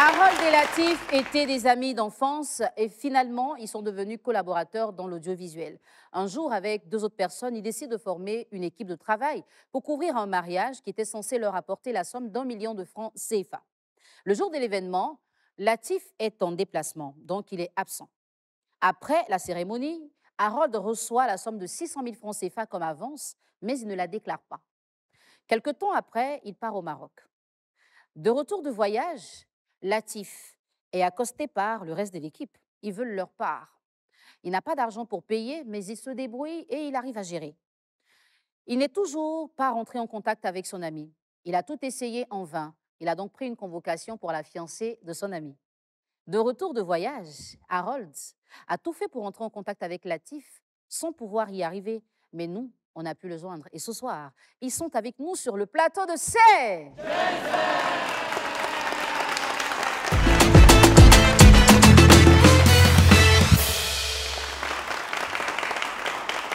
Harold et Latif étaient des amis d'enfance et finalement, ils sont devenus collaborateurs dans l'audiovisuel. Un jour, avec deux autres personnes, ils décident de former une équipe de travail pour couvrir un mariage qui était censé leur apporter la somme d'1 million de francs CFA. Le jour de l'événement, Latif est en déplacement, donc il est absent. Après la cérémonie, Harold reçoit la somme de 600 000 francs CFA comme avance, mais il ne la déclare pas. Quelque temps après, il part au Maroc. De retour de voyage, Latif est accosté par le reste de l'équipe. Ils veulent leur part. Il n'a pas d'argent pour payer, mais il se débrouille et il arrive à gérer. Il n'est toujours pas rentré en contact avec son ami. Il a tout essayé en vain. Il a donc pris une convocation pour la fiancée de son ami. De retour de voyage, Harold a tout fait pour entrer en contact avec Latif sans pouvoir y arriver. Mais nous, on a pu le joindre. Et ce soir, ils sont avec nous sur le plateau de C'est.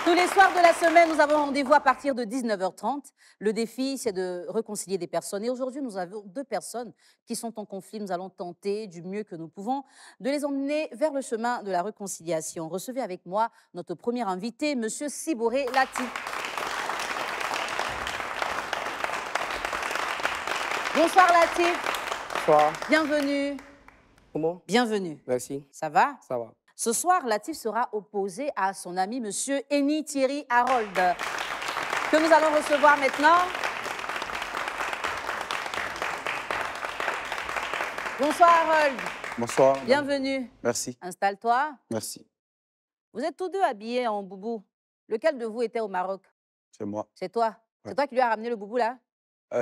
Tous les soirs de la semaine, nous avons rendez-vous à partir de 19h30. Le défi, c'est de réconcilier des personnes. Et aujourd'hui, nous avons deux personnes qui sont en conflit. Nous allons tenter du mieux que nous pouvons de les emmener vers le chemin de la réconciliation. Recevez avec moi notre premier invité, Monsieur Siboré Latif. Bonsoir Latif. Bonsoir. Bienvenue. Comment? Bienvenue. Merci. Ça va? Ça va. Ce soir, Latif sera opposé à son ami Monsieur Eni Thierry Harold, que nous allons recevoir maintenant. Bonsoir Harold. Bonsoir. Bienvenue. Merci. Installe-toi. Merci. Vous êtes tous deux habillés en boubou. Lequel de vous était au Maroc? C'est moi. C'est toi. Ouais. C'est toi qui lui as ramené le boubou là?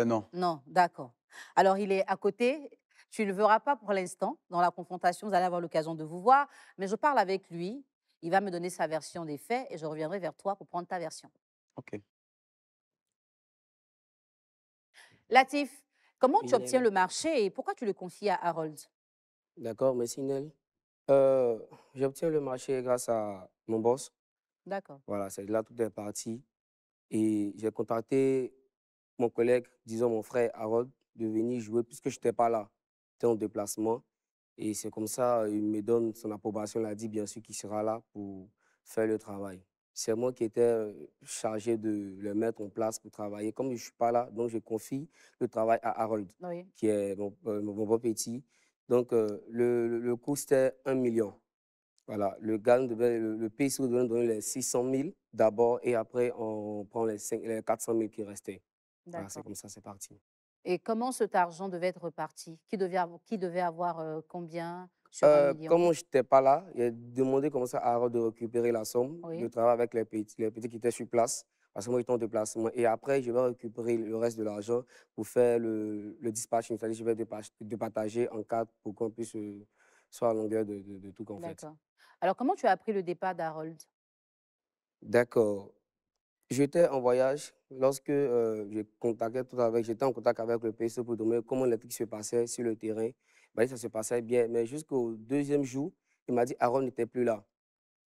Non. Non, d'accord. Alors il est à côté. Tu ne le verras pas pour l'instant. Dans la confrontation, vous allez avoir l'occasion de vous voir. Mais je parle avec lui. Il va me donner sa version des faits et je reviendrai vers toi pour prendre ta version. OK. Latif, comment tu Oui, obtiens Nel. le marché et pourquoi tu le confies à Harold? D'accord, merci Nel. J'obtiens le marché grâce à mon boss. D'accord. Voilà, c'est là tout est parti. Et j'ai contacté mon collègue, disons mon frère Harold, de venir jouer puisque je n'étais pas là. J'étais en déplacement. Et c'est comme ça, il me donne son approbation. Il a dit bien sûr qu'il sera là pour faire le travail. C'est moi qui étais chargé de le mettre en place pour travailler. Comme je ne suis pas là, donc je confie le travail à Harold, Oui. qui est mon beau petit. Donc, le coût, c'était 1 million. Voilà, le PSO devait nous donner les 600 000 d'abord et après, on prend les 400 000 qui restaient. Voilà, c'est D'accord. comme ça, c'est parti. Et comment cet argent devait être reparti? Qui devait avoir combien sur 1 million? Comme je n'étais pas là, j'ai demandé comme ça à Harold de récupérer la somme, de Oui. travailler avec les petits qui étaient sur place, parce que moi, j'étais en déplacement. Et après, je vais récupérer le reste de l'argent pour faire le dispatching. C'est-à-dire, je vais départager en quatre pour qu'on puisse soit à longueur de tout qu'on fait. D'accord. Alors, comment tu as appris le départ d'Harold? D'accord. J'étais en voyage lorsque j'étais en contact avec le PSE pour demander comment les trucs se passaient sur le terrain. Il m'a dit que ça se passait bien, mais jusqu'au deuxième jour, il m'a dit Aaron n'était plus là.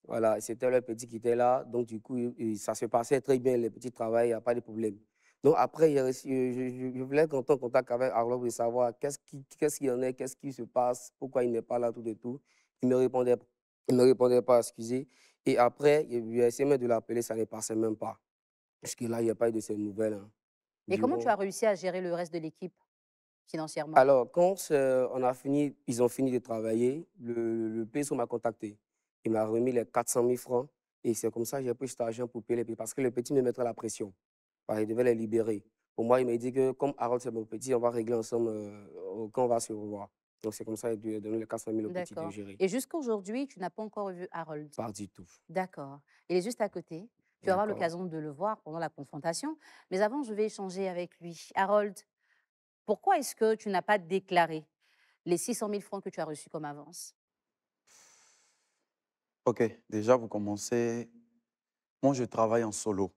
Voilà, c'était le petit qui était là, donc du coup, ça se passait très bien, les petits travail, il n'y a pas de problème. Donc après, je voulais entrer en contact avec Aaron pour savoir qu'est-ce qu'il y en a, qu'est-ce qui se passe, pourquoi il n'est pas là, tout et tout. Il me répondait pas, excusez. Et après, il a essayé même de l'appeler, ça ne passait même pas. Parce que là, il n'y a pas eu de ces nouvelles, hein. Et comment tu Durant as réussi à gérer le reste de l'équipe financièrement? Alors, quand ils ont fini de travailler, le PSO m'a contacté. Il m'a remis les 400 000 francs et c'est comme ça que j'ai pris cet argent pour payer les petits parce que le petit me mettrait la pression. Il devait les libérer. Pour moi, il m'a dit que comme Harold, c'est mon petit, on va régler ensemble quand on va se revoir. Donc, c'est comme ça qu'il a donné les 400 000 au petit de D'accord. gérer. Et jusqu'à aujourd'hui, tu n'as pas encore vu Harold? Pas du tout. D'accord. Il est juste à côté. Tu vas avoir D'accord. l'occasion de le voir pendant la confrontation. Mais avant, je vais échanger avec lui. Harold, pourquoi est-ce que tu n'as pas déclaré les 600 000 francs que tu as reçus comme avance? OK. Déjà, vous commencez. Moi, je travaille en solo.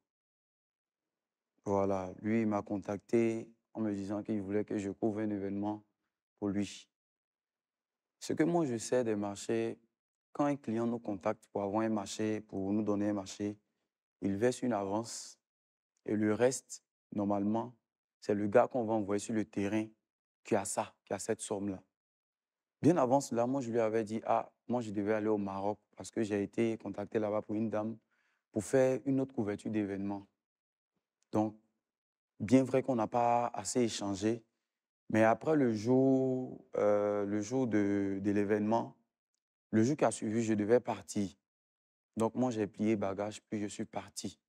Voilà. Lui, il m'a contacté en me disant qu'il voulait que je couvre un événement pour lui. Ce que moi, je sais des marchés, quand un client nous contacte pour avoir un marché, pour nous donner un marché, il verse une avance et le reste, normalement, c'est le gars qu'on va envoyer sur le terrain qui a ça, qui a cette somme-là. Bien avant cela, moi, je lui avais dit, ah, moi, je devais aller au Maroc parce que j'ai été contacté là-bas pour une dame pour faire une autre couverture d'événement. Donc, bien vrai qu'on n'a pas assez échangé, mais après le jour de l'événement, le jour qui a suivi, je devais partir. Donc, moi, j'ai plié bagage, puis je suis parti.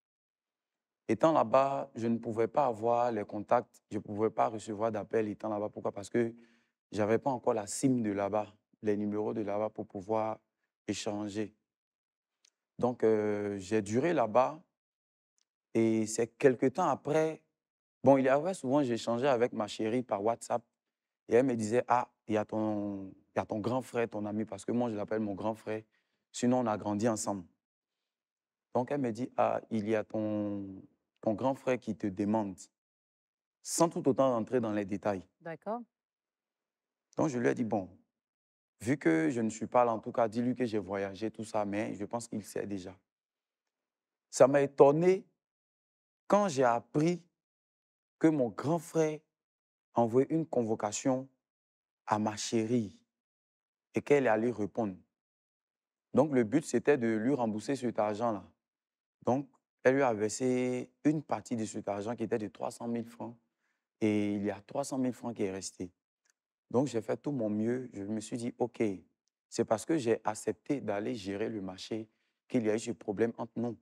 Étant là-bas, je ne pouvais pas avoir les contacts, je ne pouvais pas recevoir d'appels étant là-bas. Pourquoi? Parce que je n'avais pas encore la SIM de là-bas, les numéros de là-bas pour pouvoir échanger. Donc, j'ai duré là-bas et c'est quelque temps après. Bon, il y avait souvent, j'échangeais avec ma chérie par WhatsApp et elle me disait, ah, il y a ton grand frère, ton ami, parce que moi, je l'appelle mon grand frère. Sinon, on a grandi ensemble. Donc, elle me dit, ah, il y a ton grand frère qui te demande, sans tout autant rentrer dans les détails. D'accord. Donc, je lui ai dit, bon, vu que je ne suis pas là, en tout cas, dis-lui que j'ai voyagé, tout ça, mais je pense qu'il sait déjà. Ça m'a étonné quand j'ai appris que mon grand frère a envoyé une convocation à ma chérie et qu'elle est allée répondre. Donc, le but, c'était de lui rembourser cet argent-là. Donc, elle lui a versé une partie de cet argent qui était de 300 000 francs et il y a 300 000 francs qui est resté. Donc, j'ai fait tout mon mieux. Je me suis dit, OK, c'est parce que j'ai accepté d'aller gérer le marché qu'il y a eu ce problème entre nous.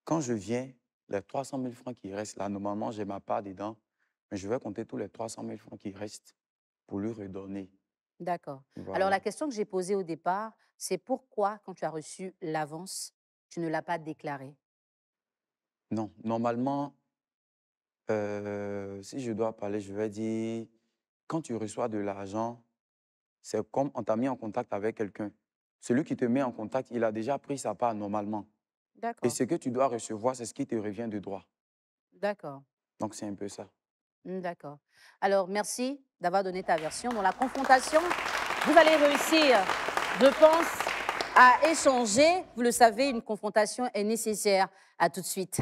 Quand je viens, les 300 000 francs qui restent là, normalement, j'ai ma part dedans, mais je vais compter tous les 300 000 francs qui restent pour lui redonner. D'accord. Alors, la Voilà. question que j'ai posée au départ, c'est pourquoi, quand tu as reçu l'avance, tu ne l'as pas déclarée? Non, normalement, si je dois parler, je vais dire, quand tu reçois de l'argent, c'est comme on t'a mis en contact avec quelqu'un. Celui qui te met en contact, il a déjà pris sa part normalement. Et D'accord, ce que tu dois recevoir, c'est ce qui te revient de droit. d'accord, Donc, c'est un peu ça. d'accord. Alors, merci d'avoir donné ta version. Dans la confrontation, vous allez réussir, je pense, à échanger. Vous le savez, une confrontation est nécessaire. À tout de suite.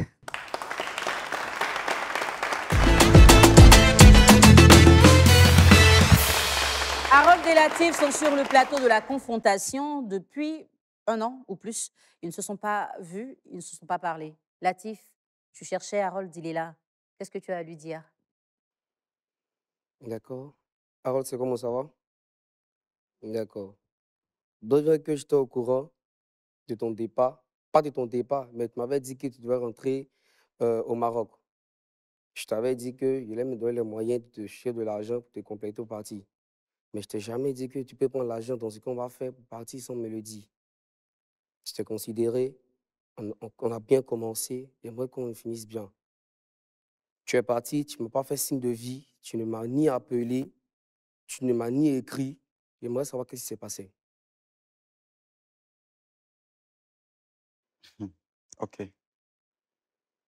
Harold et Latif sont sur le plateau de la confrontation depuis un an ou plus. Ils ne se sont pas vus, ils ne se sont pas parlé. Latif, tu cherchais Harold, il est là. Qu'est-ce que tu as à lui dire? D'accord. Harold, c'est comment ça va? D'accord. Donc, vrai que j'étais au courant de ton départ, pas de ton départ, mais tu m'avais dit que tu devais rentrer au Maroc. Je t'avais dit que je allais me donner les moyens de te chercher de l'argent pour te compléter au parti. Mais je t'ai jamais dit que tu peux prendre l'argent dans ce qu'on va faire pour partir sans me le dire. Je t'ai considéré, on a bien commencé, j'aimerais qu'on finisse bien. Tu es parti, tu ne m'as pas fait signe de vie, tu ne m'as ni appelé, tu ne m'as ni écrit. J'aimerais savoir ce qui s'est passé. OK.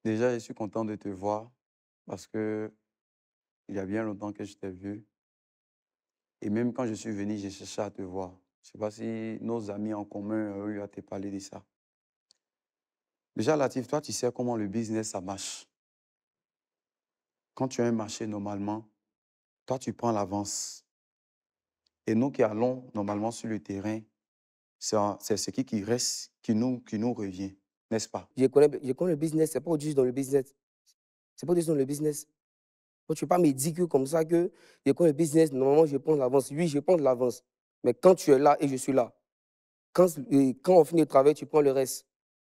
Déjà, je suis content de te voir parce que il y a bien longtemps que je t'ai vu. Et même quand je suis venu, j'ai cherché à te voir. Je ne sais pas si nos amis en commun ont eu à te parler de ça. Déjà, Latif, toi, tu sais comment le business, ça marche. Quand tu as un marché, normalement, toi, tu prends l'avance. Et nous qui allons normalement sur le terrain, c'est ce qui reste qui nous revient, n'est-ce pas? Je connais le business, c'est pas juste dans le business. C'est pas juste dans le business. Donc, tu ne peux pas me dire que comme ça que je connais le business, normalement, je prends de l'avance. Oui, je prends de l'avance. Mais quand tu es là et je suis là, quand on finit le travail, tu prends le reste.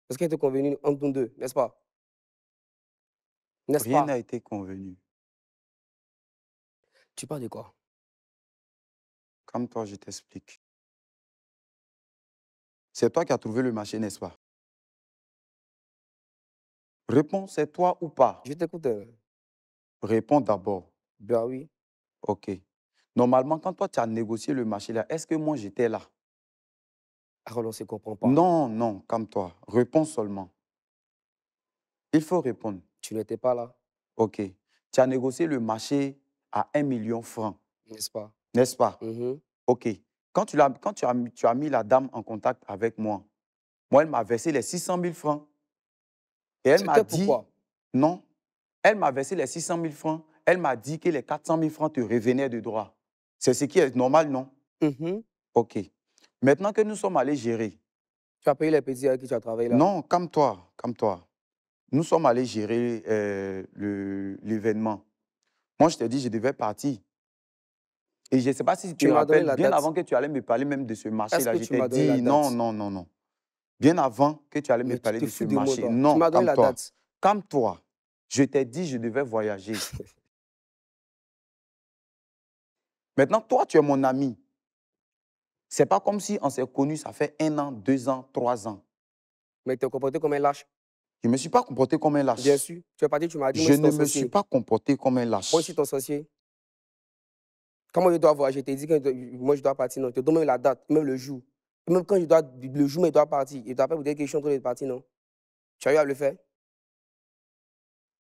Parce qu'il était convenu entre nous deux, n'est-ce pas? N'est-ce Rien pas? n'a été convenu. Tu parles de quoi? Comme toi, je t'explique. C'est toi qui as trouvé le marché, n'est-ce pas? Réponds, c'est toi ou pas? Je t'écoute. Réponds d'abord. Ben oui. OK. Normalement, quand toi, tu as négocié le marché là, est-ce que moi, j'étais là? Alors, on ne se comprend pas. Non, non, comme toi. Réponds seulement. Il faut répondre. Tu n'étais pas là, OK. Tu as négocié le marché à 1 million francs, n'est-ce pas? n'est-ce pas? Mhm. OK. Tu as mis la dame en contact avec moi, elle m'a versé les 600 000 francs et elle m'a C'était dit, pourquoi? non, elle m'a versé les 600 000 francs, elle m'a dit que les 400 000 francs te revenaient de droit. C'est ce qui est normal, non? Mhm. OK. Maintenant que nous sommes allés gérer, Tu as payé les petits avec qui tu as travaillé là? non, calme-toi, calme-toi. Nous sommes allés gérer l'événement. Moi, je t'ai dit, je devais partir. Et je ne sais pas si tu te Tu m'as donné rappelles, la bien date. avant que tu allais me parler même de ce Est-ce marché-là, que je tu t'ai m'as donné la dit non, date? non, non, non. Bien avant que tu allais me Mais tu parler te de ce fous de moi, marché. toi. Tu Non, m'as donné la calme-toi. date. Calme-toi. Je t'ai dit, je devais voyager. Maintenant, toi, tu es mon ami. Ce n'est pas comme si on s'est connus, ça fait 1 an, 2 ans, 3 ans. Mais tu t'es comporté comme un lâche. Je ne me suis pas comporté comme un Bien lâche. sûr. Tu es parti, tu m'as dit, moi, Je je suis ne ton me suis sorcier. pas comporté comme un Moi, je suis lâche. ton sorcier. Comment je dois voyager? Je t'ai dit que moi, je dois partir, non. Je te donne même la date, même le jour. Même quand je dois, le jour, mais je dois partir. Il ne doit pas vous dire que je suis en train de partir, non. Tu as eu à le faire?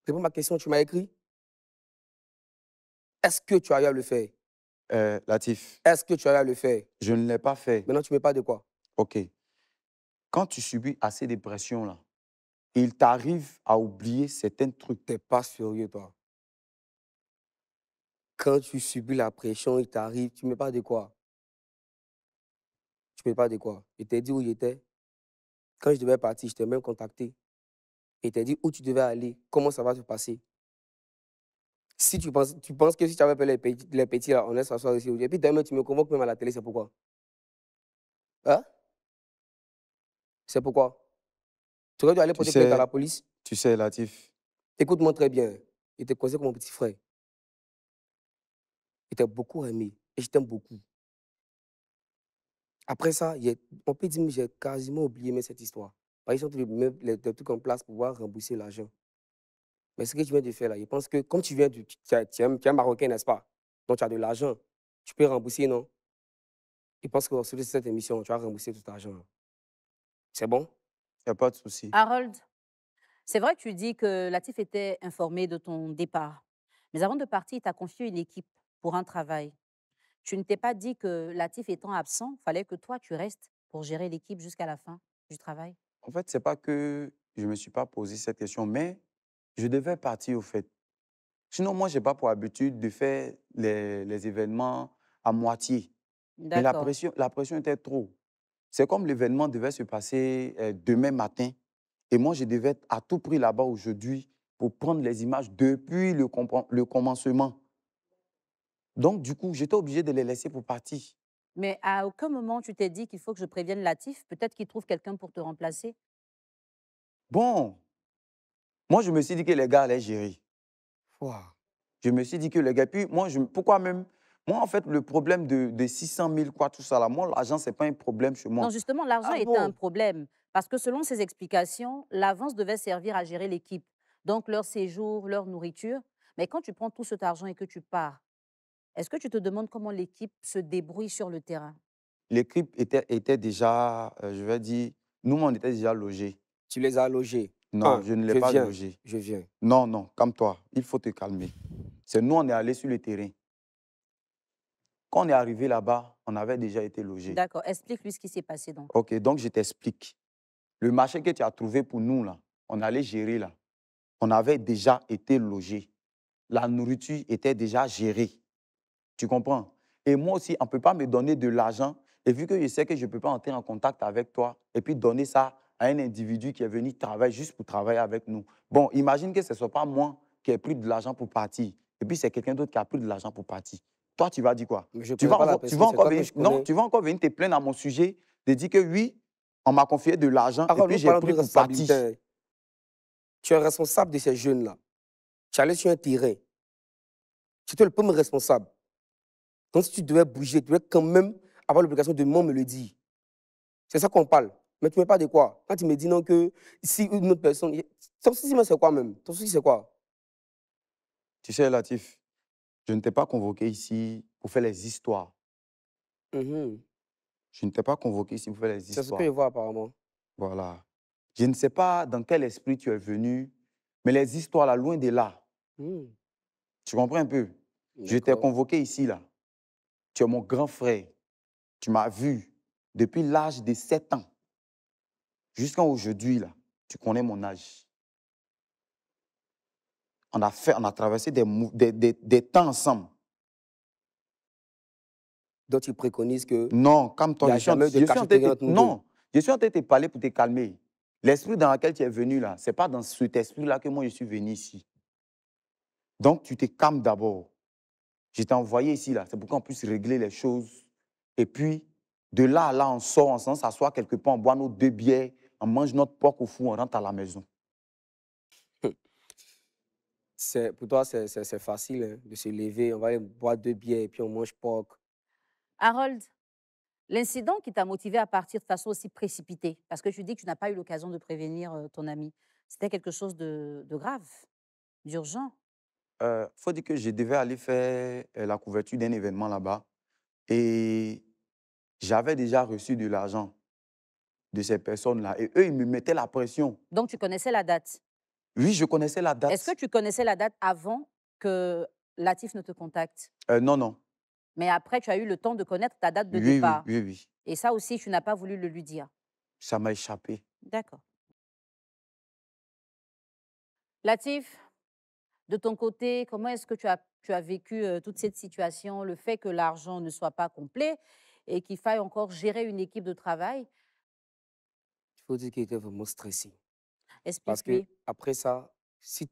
Réponds à ma question, tu m'as écrit. Est-ce que tu as eu à le faire? Latif, Est-ce que tu as eu à le faire? je ne l'ai pas fait. Maintenant, tu me parles de quoi? OK. Quand tu subis assez de pression, là, il t'arrive à oublier certains trucs. Tu n'es pas sérieux, toi. Quand tu subis la pression, il t'arrive, tu me parles de quoi? Tu me parles de quoi? Je t'ai dit où j'étais. Quand je devais partir, je t'ai même contacté. Et je t'ai dit où tu devais aller, comment ça va se passer. Si tu penses que si tu avais fait les petits là, on est s'asseoir ici. Et puis demain, tu me convoques même à la télé, c'est pourquoi? Hein? C'est pourquoi? Tu aurais dû aller Tu porter plainte à la sais, police. tu sais, Latif, Écoute-moi très bien. Je te conseille comme mon petit frère. Je t'ai beaucoup aimé et je t'aime beaucoup. Après ça, on peut dire que j'ai quasiment oublié même cette histoire. Par exemple, ils ont mis les trucs en place pour pouvoir rembourser l'argent. Mais ce que tu viens de faire là, je pense que comme tu viens tu es un Marocain, n'est-ce pas? Donc tu as de l'argent. Tu peux rembourser, non? Je pense que sur cette émission, tu vas rembourser tout l'argent, là. C'est bon? il n'y a pas de souci. Harold, c'est vrai que tu dis que Latif était informé de ton départ. Mais avant de partir, il t'a confié une équipe pour un travail. Tu ne t'es pas dit que Latif étant absent, fallait que toi, tu restes pour gérer l'équipe jusqu'à la fin du travail? En fait, ce n'est pas que je ne me suis pas posé cette question, mais je devais partir au fait. Sinon, moi, je n'ai pas pour habitude de faire les événements à moitié. Mais D'accord. la pression était trop. C'est comme l'événement devait se passer demain matin. Et moi, je devais être à tout prix là-bas aujourd'hui pour prendre les images depuis le commencement. Donc, du coup, j'étais obligé de les laisser pour partir. Mais à aucun moment, tu t'es dit qu'il faut que je prévienne Latif? Peut-être qu'il trouve quelqu'un pour te remplacer? Bon, moi, je me suis dit que les gars allaient gérer. Ouah. Je me suis dit que les gars, puis moi, pourquoi même? Moi, en fait, le problème de 600 000, quoi, tout ça, là, moi, l'argent, ce n'est pas un problème chez Non, moi. justement, l'argent Ah était un bon? problème parce que selon ses explications, l'avance devait servir à gérer l'équipe, donc leur séjour, leur nourriture. Mais quand tu prends tout cet argent et que tu pars, est-ce que tu te demandes comment l'équipe se débrouille sur le terrain? L'équipe était déjà, je vais dire, nous, on était déjà logés. Tu les as logés. Non, Un, je ne l'ai je pas viens, logé. je viens. Non, non, calme-toi. Il faut te calmer. C'est nous, on est allés sur le terrain. Quand on est arrivé là-bas, on avait déjà été logés. D'accord, explique-lui ce qui s'est passé donc. OK, donc je t'explique. Le marché que tu as trouvé pour nous, là, on allait gérer là. On avait déjà été logés. La nourriture était déjà gérée. Tu comprends? Et moi aussi, on ne peut pas me donner de l'argent. Et vu que je sais que je ne peux pas entrer en contact avec toi et puis donner ça à un individu qui est venu travailler juste pour travailler avec nous. Bon, imagine que ce ne soit pas moi qui ai pris de l'argent pour partir. Et puis c'est quelqu'un d'autre qui a pris de l'argent pour partir. Toi, tu vas dire quoi? Mais je ne Tu connais vas, pas la tu vas personne, c'est encore toi que venir, je non, connais. tu vas encore venir te plaindre à mon sujet de dire que oui, on m'a confié de l'argent et Alors, puis nous j'ai parlons de pris pour partir. responsabilité, hein. Tu es responsable de ces jeunes-là. Tu es allé sur un terrain. Tu es le premier responsable. Donc, si tu devais bouger, tu devais quand même avoir l'obligation de moi me le dire. C'est ça qu'on parle. Mais tu ne me parles de quoi? Quand tu me dis non que si une autre personne... Ton souci, moi, c'est quoi même? Ton souci, c'est quoi? Tu sais, Latif, je ne t'ai pas convoqué ici pour faire les histoires. Mhm. Je ne t'ai pas convoqué ici pour faire les C'est ce que je histoires. vois apparemment. Voilà. Je ne sais pas dans quel esprit tu es venu, mais les histoires là, loin de là. Hmm. Tu comprends un peu? Je t'ai D'accord. convoqué ici là. Tu es mon grand frère. Tu m'as vu depuis l'âge de 7 ans jusqu'à aujourd'hui là. Tu connais mon âge. On a traversé des temps ensemble. dont tu préconises que Non, il n'y calme-toi. a jamais eu de Je suis en train cachotterie de entre nous deux. non, je suis en train de te parler pour te calmer. L'esprit dans lequel tu es venu là, ce n'est pas dans cet esprit-là que moi je suis venu ici. Donc, tu te calmes d'abord. Je t'ai envoyé ici, là. C'est pour qu'on puisse régler les choses. Et puis, de là à là, on sort, on s'assoit quelque part, on boit nos 2 bières, on mange notre porc au four, on rentre à la maison. Pour toi, c'est facile hein, de se lever, on va aller boire 2 bières et puis on mange porc. Harold, l'incident qui t'a motivé à partir de façon aussi précipitée, parce que tu dis que tu n'as pas eu l'occasion de prévenir ton ami, c'était quelque chose de grave, d'urgent. Faut dire que je devais aller faire la couverture d'un événement là-bas. Et j'avais déjà reçu de l'argent de ces personnes-là. Et eux, ils me mettaient la pression. Donc, tu connaissais la date. Oui, je connaissais la Est-ce que date. tu connaissais la date avant que Latif ne te contacte? Non, non. Mais après, tu as eu le temps de connaître ta date de Oui, oui, départ. oui, oui. Et ça aussi, tu n'as pas voulu le lui dire. Ça m'a échappé. D'accord. Latif, de ton côté, comment est-ce que tu as vécu toute cette situation, le fait que l'argent ne soit pas complet et qu'il faille encore gérer une équipe de travail? Il faut dire qu'il était vraiment stressé. Parce que Explique-lui. après ça, si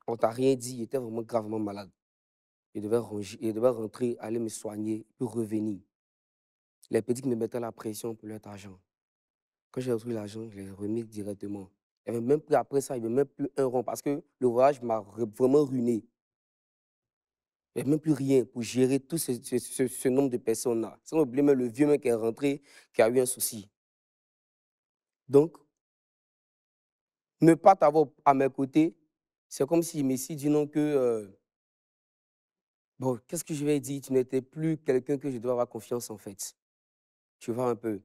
on t'a rien dit, il était vraiment gravement malade. Il devait rentrer, aller me soigner, puis revenir. Les petits me mettaient la pression pour leur argent. Quand j'ai reçu l'argent, je l'ai remis directement. Il avait même plus, après ça, il n'y avait même plus un rond parce que le voyage m'a vraiment ruiné. Il n'y avait même plus rien pour gérer tout ce nombre de personnes-là. Sans oublier même le vieux mec qui est rentré, qui a eu un souci. Donc, ne pas t'avoir à mes côtés, c'est comme si Messi dit non que, bon, qu'est-ce que je vais dire? Tu n'étais plus quelqu'un que je dois avoir confiance en fait. Tu vois un peu.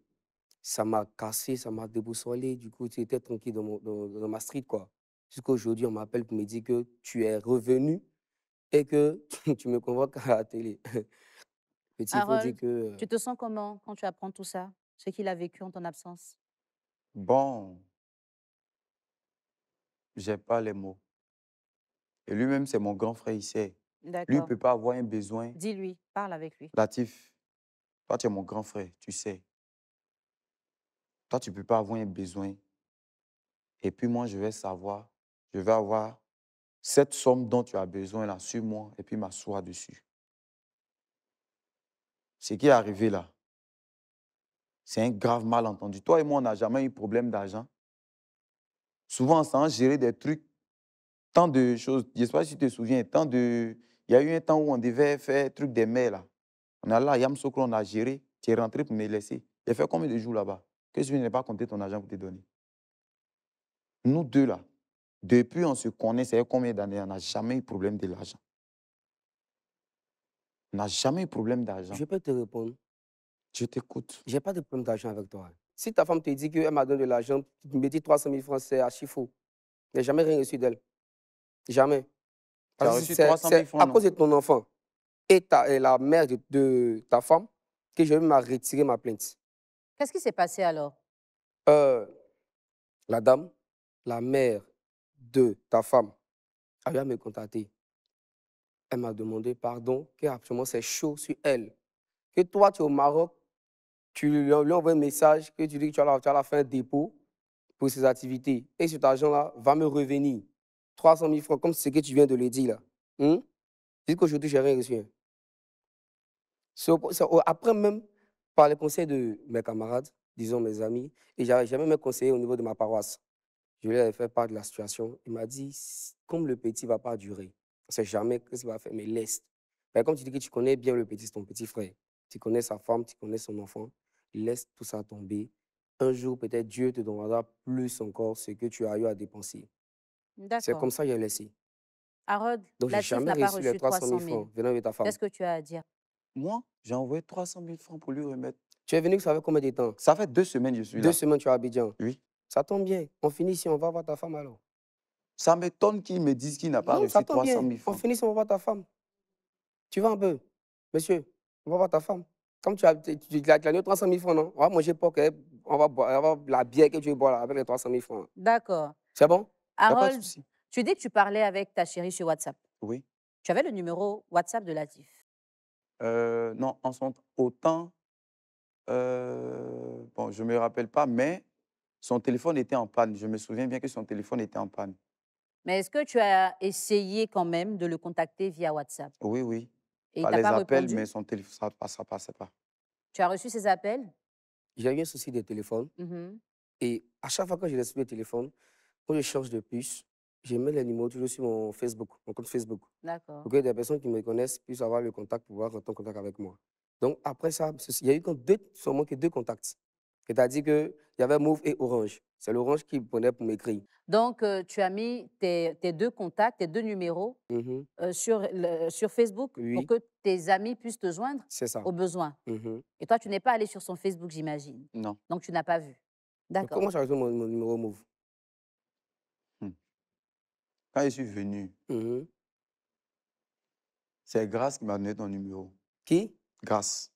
Ça m'a cassé, ça m'a déboussolé. Du coup, tu étais tranquille dans ma street, quoi. Jusqu'à aujourd'hui, on m'appelle pour me dire que tu es revenu et que tu me convoques à la télé. Petit, il faut dire Harold, que tu te sens comment quand tu apprends tout ça, ce qu'il a vécu en ton absence? Bon, j'ai pas les mots. Et lui-même, c'est mon grand frère, il sait. Lui, il ne D'accord. peut pas avoir un besoin. Dis-lui, parle avec lui. Latif, toi, tu es mon grand frère, tu sais. Toi, tu ne peux pas avoir un besoin. Et puis moi, je vais savoir, je vais avoir cette somme dont tu as besoin là sur moi et puis m'asseoir dessus. Ce qui est arrivé là, c'est un grave malentendu. Toi et moi, on n'a jamais eu problème d'argent. Souvent, sans gérer des trucs, tant de choses. Je ne sais pas si tu te souviens, il y a eu un temps où on devait faire truc des mers là. On est là, à Yamsokro, on a géré. Tu es rentré pour me laisser. J'ai fait combien de jours là-bas? Que je n'ai pas compté ton argent pour te donner. Nous deux là, depuis on se connaît, c'est combien d'années? On n'a jamais eu problème de l'argent. On n'a jamais eu problème d'argent. je peux te répondre. Je t'écoute. J'ai pas de problème d'argent avec toi. Si ta femme te dit qu'elle m'a donné de l'argent, tu me dis 300 000 francs, c'est archi faux. Je n'ai jamais rien reçu d'elle. Jamais. Tu as Parce que reçu 300 000 c'est francs, à non? cause de ton enfant et la mère de ta femme que je vais retirer ma plainte. Qu'est-ce qui s'est passé alors? Euh, la dame, la mère de ta femme, a eu à me contacter. Elle m'a demandé pardon, qu'actuellement c'est chaud sur elle. Que toi, tu es au Maroc, tu lui envoies un message, que tu dis que tu as fait un dépôt pour ses activités. Et cet argent-là va me revenir. 300 000 francs, comme ce que tu viens de le dire là. Dis qu'aujourd'hui, je n'ai rien reçu. Hein. Après même, par les conseils de mes camarades, disons mes amis, et j'avais jamais même conseillé au niveau de ma paroisse. Je lui ai fait part de la situation. Il m'a dit, comme le petit ne va pas durer, on ne sait jamais ce qu'il va faire, mais laisse. Mais comme tu dis que tu connais bien le petit, c'est ton petit frère. Tu connais sa femme, tu connais son enfant. Laisse tout ça tomber. Un jour, peut-être Dieu te donnera plus encore ce que tu as eu à dépenser. C'est D'accord. comme ça que j'ai laissé. Harold, Donc, j'ai Latif jamais n'a pas reçu les reçu 300 000 300 000. francs venant de ta femme. Qu'est-ce que tu as à dire? Moi, j'ai envoyé 300 000 francs pour lui remettre. Tu es venu, ça fait combien de temps? Ça fait 2 semaines que je suis 2 là. semaines, tu es à Abidjan. Oui. Ça tombe bien. On finit ici, on va voir ta femme alors. Ça m'étonne qu'il me dise qu'il n'a pas Non, ça reçu tombe 300 bien. 000 On francs. finit ici, on va voir ta femme. Tu vas un peu. Monsieur, on va voir ta femme. Comme tu as gagné 300 000 francs, non? On va manger porc, on va boire la bière que tu veux boire là, avec les 300 000 francs. D'accord. C'est bon? Il n'y a pas de Harold, souci. tu dis que tu parlais avec ta chérie sur WhatsApp. Oui. Tu avais le numéro WhatsApp de Latif. Non, en son autant, bon, je ne me rappelle pas, mais son téléphone était en panne. Je me souviens bien que son téléphone était en panne. Mais est-ce que tu as essayé quand même de le contacter via WhatsApp? Oui, oui. Et il Par t'a les pas appels, répondu? mais son téléphone, ça passait pas. Tu as reçu ses appels? J'ai eu un souci de téléphone Mhm. et à chaque fois que je laisse le téléphone, quand je change de puce, je mets les numéros toujours sur mon Facebook, mon compte Facebook, D'accord. pour que des personnes qui me connaissent puissent avoir le contact pour pouvoir rentrer en contact avec moi. Donc après ça, il y a eu seulement que deux contacts. C'est-à-dire qu'il y avait Move et Orange. C'est l'Orange qui me prenait pour m'écrire. Donc, tu as mis tes deux contacts, tes deux numéros Mhm. sur Facebook pour Oui, que tes amis puissent te joindre c'est ça. au besoin. Mhm. Et toi, tu n'es pas allé sur son Facebook, j'imagine. Non. Donc, tu n'as pas vu. Donc, D'accord. comment j'ai reçu mon numéro Move? Hmm. Quand je suis venu, Mhm. c'est Grâce qui m'a donné ton numéro. Qui? Grâce.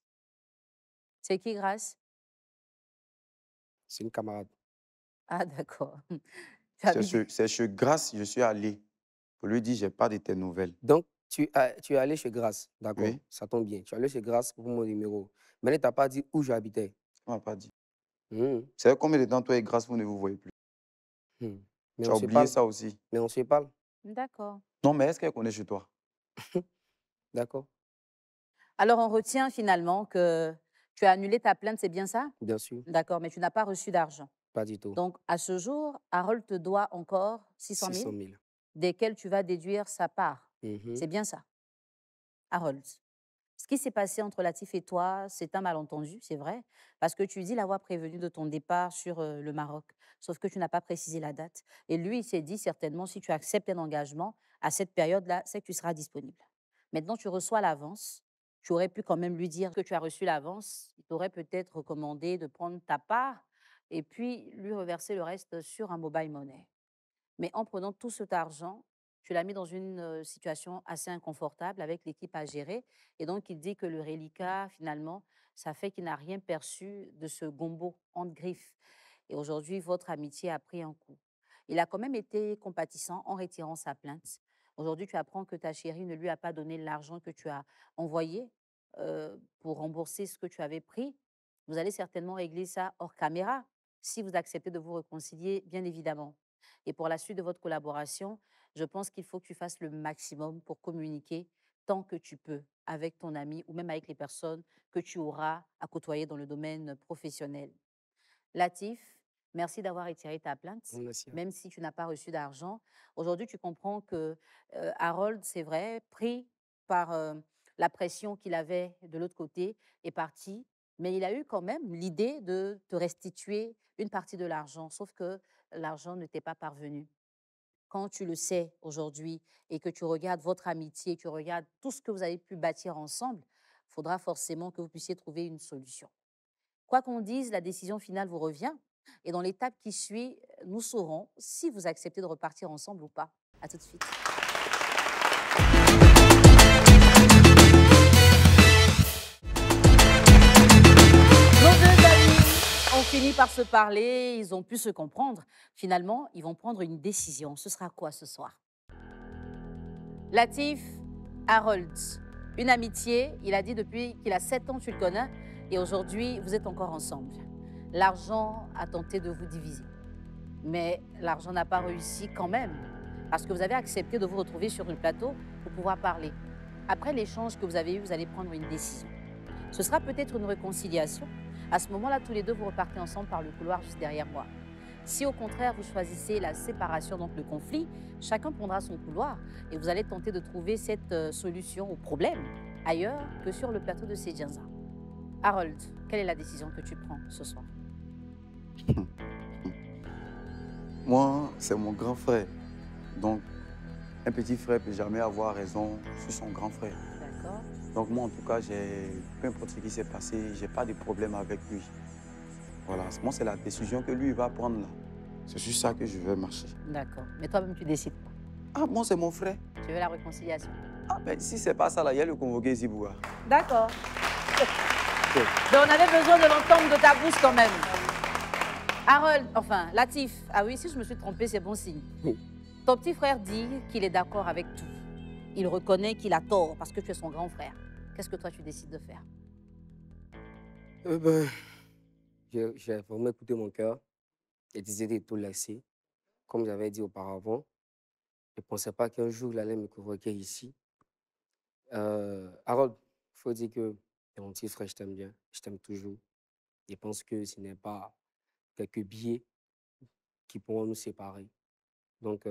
C'est qui, Grâce? C'est une camarade. Ah, d'accord. Tu as mis... C'est chez Grâce, je suis allé pour lui dire, j'ai pas de tes nouvelles. Donc, tu es allé chez Grace, d'accord, Oui, ça tombe bien. Tu es allé chez Grace pour mon numéro. Mais elle ne t'a pas dit où j'habitais. on m'a pas dit. Mhm. C'est combien de temps toi et Grâce, vous ne vous voyez plus? Mhm. Mais Tu on as se oublié parle. ça aussi. Mais on se parle. D'accord. Non, mais est-ce qu'elle connaît chez toi? D'accord, Alors, on retient finalement que tu as annulé ta plainte, c'est bien ça? bien sûr, D'accord, mais tu n'as pas reçu d'argent. pas du tout. Donc, à ce jour, Harold te doit encore 600 000, 600 000. desquels tu vas déduire sa part. Mhm. C'est bien ça, Harold. Ce qui s'est passé entre Latif et toi, c'est un malentendu, c'est vrai, parce que tu dis l'avoir prévenu de ton départ sur le Maroc, sauf que tu n'as pas précisé la date. Et lui, il s'est dit certainement, si tu acceptes un engagement à cette période-là, c'est que tu seras disponible. Maintenant, tu reçois l'avance. Tu aurais pu quand même lui dire que tu as reçu l'avance. Il t'aurait peut-être recommandé de prendre ta part et puis lui reverser le reste sur un mobile money. Mais en prenant tout cet argent, tu l'as mis dans une situation assez inconfortable avec l'équipe à gérer. Et donc, il dit que le reliquat, finalement, ça fait qu'il n'a rien perçu de ce gombo entre griffes. Et aujourd'hui, votre amitié a pris un coup. Il a quand même été compatissant en retirant sa plainte. Aujourd'hui, tu apprends que ta chérie ne lui a pas donné l'argent que tu as envoyé pour rembourser ce que tu avais pris. Vous allez certainement régler ça hors caméra si vous acceptez de vous réconcilier, bien évidemment. Et pour la suite de votre collaboration, je pense qu'il faut que tu fasses le maximum pour communiquer tant que tu peux avec ton ami ou même avec les personnes que tu auras à côtoyer dans le domaine professionnel. Latif, merci d'avoir retiré ta plainte, Merci. même si tu n'as pas reçu d'argent. Aujourd'hui, tu comprends que Harold, c'est vrai, pris par la pression qu'il avait de l'autre côté, est parti, mais il a eu quand même l'idée de te restituer une partie de l'argent, sauf que l'argent ne t'est pas parvenu. Quand tu le sais aujourd'hui et que tu regardes votre amitié, tu regardes tout ce que vous avez pu bâtir ensemble, il faudra forcément que vous puissiez trouver une solution. Quoi qu'on dise, la décision finale vous revient. Et dans l'étape qui suit, nous saurons si vous acceptez de repartir ensemble ou pas. À tout de suite. Nos deux amis ont fini par se parler, ils ont pu se comprendre. Finalement, ils vont prendre une décision. Ce sera quoi ce soir? Latif, Harold, une amitié, il a dit depuis qu'il a 7 ans, tu le connais, et aujourd'hui, vous êtes encore ensemble. L'argent a tenté de vous diviser, mais l'argent n'a pas réussi quand même, parce que vous avez accepté de vous retrouver sur un plateau pour pouvoir parler. Après l'échange que vous avez eu, vous allez prendre une décision. Ce sera peut-être une réconciliation. À ce moment-là, tous les deux, vous repartez ensemble par le couloir juste derrière moi. Si au contraire, vous choisissez la séparation, donc le conflit, chacun prendra son couloir et vous allez tenter de trouver cette solution au problème ailleurs que sur le plateau de Sedjanza. Harold, quelle est la décision que tu prends ce soir? Moi, c'est mon grand frère. Donc, un petit frère ne peut jamais avoir raison sur son grand frère. D'accord. Donc moi, en tout cas, peu importe ce qui s'est passé, je n'ai pas de problème avec lui. Voilà, moi, c'est la décision que lui va prendre là. C'est sur ça que je vais marcher. D'accord. Mais toi-même, tu décides pas. Ah, moi, c'est mon frère. Tu veux la réconciliation? Ah, mais si c'est pas ça, là, il y a le convoqué Ziboua. D'accord. Mais on avait besoin de l'entendre de ta bouche quand même. Harold, enfin, Latif. Ah oui, si je me suis trompée, c'est bon signe. Oui. Ton petit frère dit qu'il est d'accord avec tout. Il reconnaît qu'il a tort parce que tu es son grand frère. qu'est-ce que toi tu décides de faire? Ben, j'ai vraiment écouté mon cœur et décidé de tout laisser. Comme j'avais dit auparavant, je ne pensais pas qu'un jour il allait me convoquer ici. Harold, il faut dire que t'es mon petit frère, je t'aime bien, je t'aime toujours. Je pense que ce n'est pas quelques billets qui pourront nous séparer. Donc,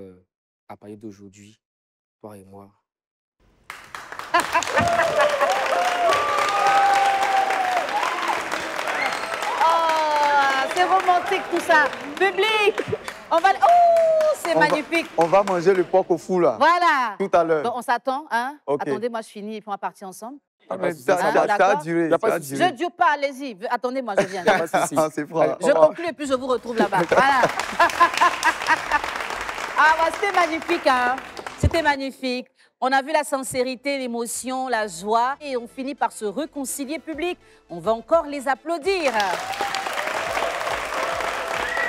à partir d'aujourd'hui, toi et moi. Oh, c'est romantique tout ça. Public, on va... Oh, c'est magnifique. On va manger le porc au fou, là. Voilà. Tout à l'heure. Bon, on s'attend, hein? Ok. Attendez, moi je finis et puis on va partir ensemble. Ah, mais ça ça va, a d'accord. duré. Y a pas Ça a de souci. duré. Je ne dure pas, allez-y. Attendez, moi je viens. Pas de souci. Ah, c'est franc. Je conclue et puis je vous retrouve là-bas. Voilà. Ah, bah, c'était magnifique, hein? C'était magnifique. On a vu la sincérité, l'émotion, la joie et on finit par se réconcilier public. On va encore les applaudir.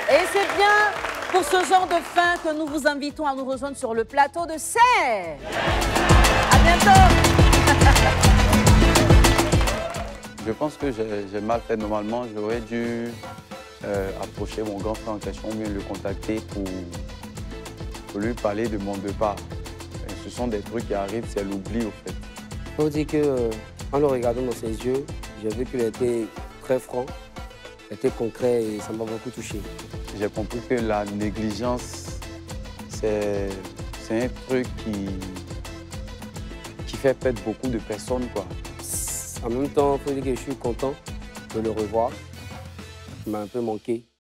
Et c'est bien pour ce genre de fin que nous vous invitons à nous rejoindre sur le plateau de Serre. À bientôt. Je pense que j'ai mal fait. Normalement, j'aurais dû approcher mon grand frère en question, ou bien le contacter pour lui parler de mon départ. Et ce sont des trucs qui arrivent, c'est l'oubli au fait. Il faut dire qu'en le regardant dans ses yeux, j'ai vu qu'il était très franc, il était concret et ça m'a beaucoup touché. J'ai compris que la négligence, c'est un truc qui fait perdre beaucoup de personnes, quoi. En même temps, il faut dire que je suis content de le revoir. Il m'a un peu manqué.